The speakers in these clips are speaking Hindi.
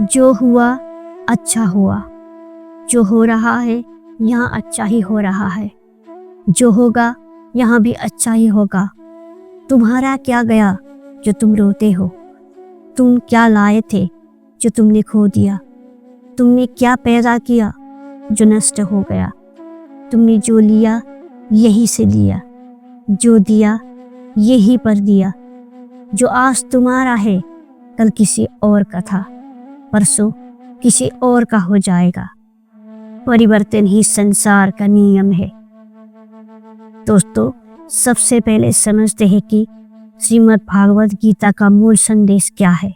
जो हुआ अच्छा हुआ, जो हो रहा है यहाँ अच्छा ही हो रहा है, जो होगा यहाँ भी अच्छा ही होगा। तुम्हारा क्या गया जो तुम रोते हो? तुम क्या लाए थे जो तुमने खो दिया? तुमने क्या पैदा किया जो नष्ट हो गया? तुमने जो लिया यही से लिया, जो दिया यही पर दिया। जो आज तुम्हारा है कल किसी और का था, परसों किसी और का हो जाएगा। परिवर्तन ही संसार का नियम है। दोस्तों, सबसे पहले समझते हैं कि श्रीमद् भागवत गीता का मूल संदेश क्या है।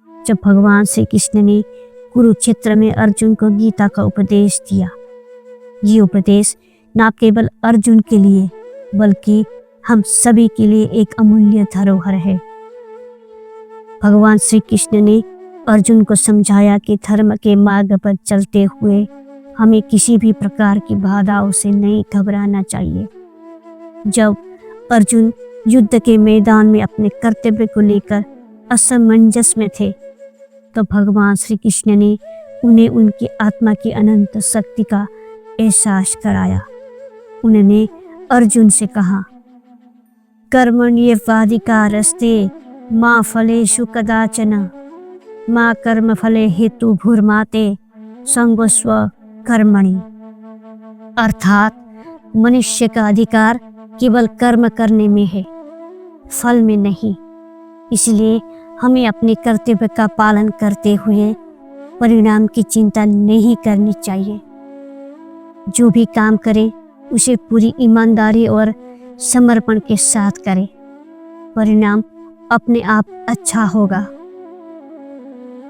जब भगवान श्री कृष्ण ने कुरुक्षेत्र में अर्जुन को गीता का उपदेश दिया, ये उपदेश न केवल अर्जुन के लिए बल्कि हम सभी के लिए एक अमूल्य धरोहर है। भगवान श्री कृष्ण ने अर्जुन को समझाया कि धर्म के मार्ग पर चलते हुए हमें किसी भी प्रकार की बाधाओं से नहीं घबराना चाहिए। जब अर्जुन युद्ध के मैदान में अपने कर्तव्य को लेकर असमंजस में थे, तो भगवान श्री कृष्ण ने उन्हें उनकी आत्मा की अनंत शक्ति का एहसास कराया। उन्होंने अर्जुन से कहा, कर्मण्येवाधिकारस्ते मा फलेषु कदाचन मा कर्म फले हेतु भूर्माते संगस्व कर्मणि। अर्थात मनुष्य का अधिकार केवल कर्म करने में है, फल में नहीं। इसलिए हमें अपने कर्तव्य का पालन करते हुए परिणाम की चिंता नहीं करनी चाहिए। जो भी काम करें उसे पूरी ईमानदारी और समर्पण के साथ करें, परिणाम अपने आप अच्छा होगा।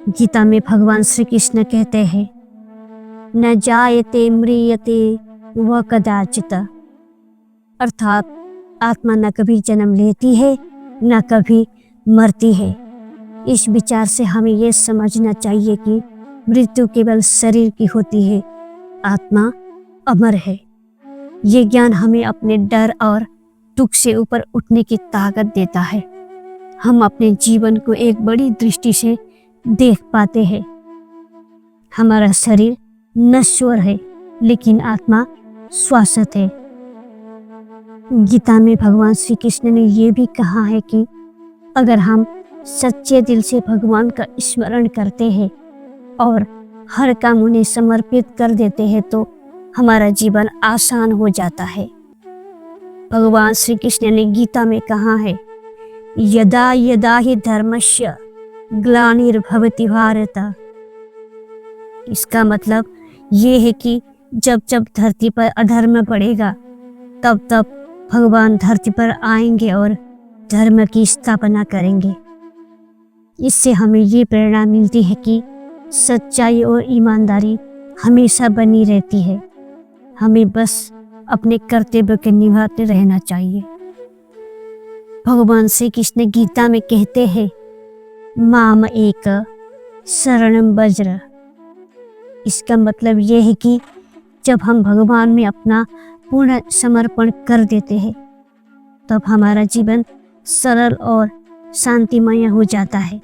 गीता में भगवान श्री कृष्ण कहते हैं, न जायते म्रियते व कदाचित। अर्थात आत्मा न कभी जन्म लेती है न कभी मरती है। इस विचार से हमें यह समझना चाहिए कि मृत्यु केवल शरीर की होती है, आत्मा अमर है। ये ज्ञान हमें अपने डर और दुख से ऊपर उठने की ताकत देता है। हम अपने जीवन को एक बड़ी दृष्टि से देख पाते हैं। हमारा शरीर नश्वर है लेकिन आत्मा शाश्वत है। गीता में भगवान श्री कृष्ण ने यह भी कहा है कि अगर हम सच्चे दिल से भगवान का स्मरण करते हैं और हर काम उन्हें समर्पित कर देते हैं तो हमारा जीवन आसान हो जाता है। भगवान श्री कृष्ण ने गीता में कहा है, यदा यदा हि धर्मस्य ग्लानिर्भवति भारत। इसका मतलब ये है कि जब जब धरती पर अधर्म बढ़ेगा तब तब भगवान धरती पर आएंगे और धर्म की स्थापना करेंगे। इससे हमें ये प्रेरणा मिलती है कि सच्चाई और ईमानदारी हमेशा बनी रहती है। हमें बस अपने कर्तव्य के निभाते रहना चाहिए। भगवान श्री कृष्ण गीता में कहते हैं, माम एक शरणम वज्र। इसका मतलब यह है कि जब हम भगवान में अपना पूर्ण समर्पण कर देते हैं तब हमारा जीवन सरल और शांतिमय हो जाता है।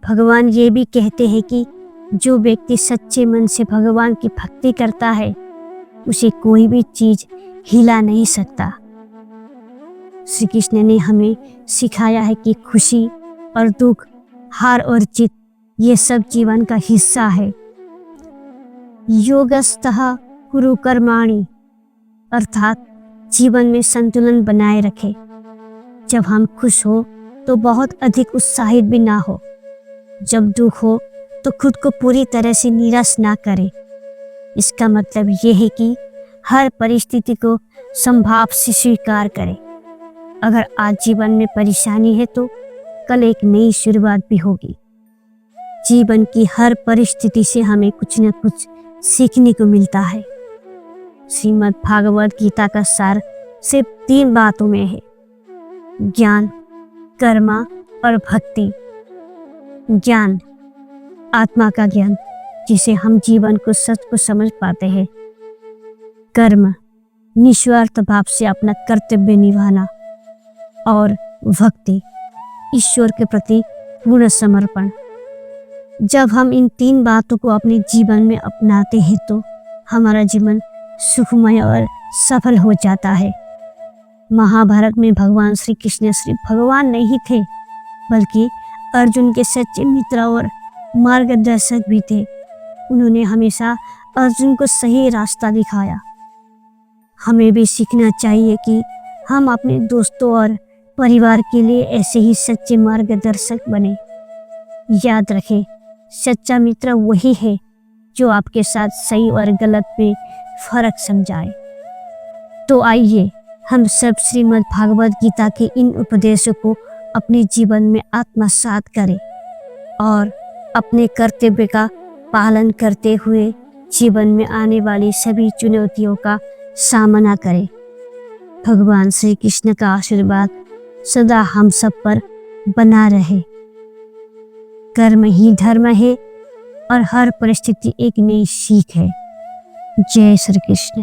भगवान ये भी कहते हैं कि जो व्यक्ति सच्चे मन से भगवान की भक्ति करता है उसे कोई भी चीज हिला नहीं सकता। श्री कृष्ण ने हमें सिखाया है कि खुशी और दुख, हार और जीत ये सब जीवन का हिस्सा है। योगस्थः कुरु कर्माणि, अर्थात जीवन में संतुलन बनाए रखें। जब हम खुश हो तो बहुत अधिक उत्साहित भी ना हो, जब दुख हो तो खुद को पूरी तरह से निराश ना करें। इसका मतलब यह है कि हर परिस्थिति को संभाव से स्वीकार करें। अगर आज जीवन में परेशानी है तो कल एक नई शुरुआत भी होगी। जीवन की हर परिस्थिति से हमें कुछ न कुछ सीखने को मिलता है। श्रीमद् भागवत गीता का सार सिर्फ 3 बातों में है, ज्ञान, कर्म और भक्ति। ज्ञान, आत्मा का ज्ञान जिसे हम जीवन को सच को समझ पाते हैं। कर्म, निस्वार्थ भाव से अपना कर्तव्य निभाना। और भक्ति, ईश्वर के प्रति पूर्ण समर्पण। जब हम इन 3 बातों को अपने जीवन में अपनाते हैं तो हमारा जीवन सुखमय और सफल हो जाता है। महाभारत में भगवान श्री कृष्ण सिर्फ भगवान नहीं थे, बल्कि अर्जुन के सच्चे मित्र और मार्गदर्शक भी थे। उन्होंने हमेशा अर्जुन को सही रास्ता दिखाया। हमें भी सीखना चाहिए कि हम अपने दोस्तों और परिवार के लिए ऐसे ही सच्चे मार्गदर्शक बने। याद रखें, सच्चा मित्र वही है जो आपके साथ सही और गलत में फर्क समझाए। तो आइए हम सब श्रीमद् भागवत गीता के इन उपदेशों को अपने जीवन में आत्मसात करें और अपने कर्तव्य का पालन करते हुए जीवन में आने वाली सभी चुनौतियों का सामना करें। भगवान श्री कृष्ण का आशीर्वाद सदा हम सब पर बना रहे। कर्म ही धर्म है और हर परिस्थिति एक नई सीख है। जय श्री कृष्ण।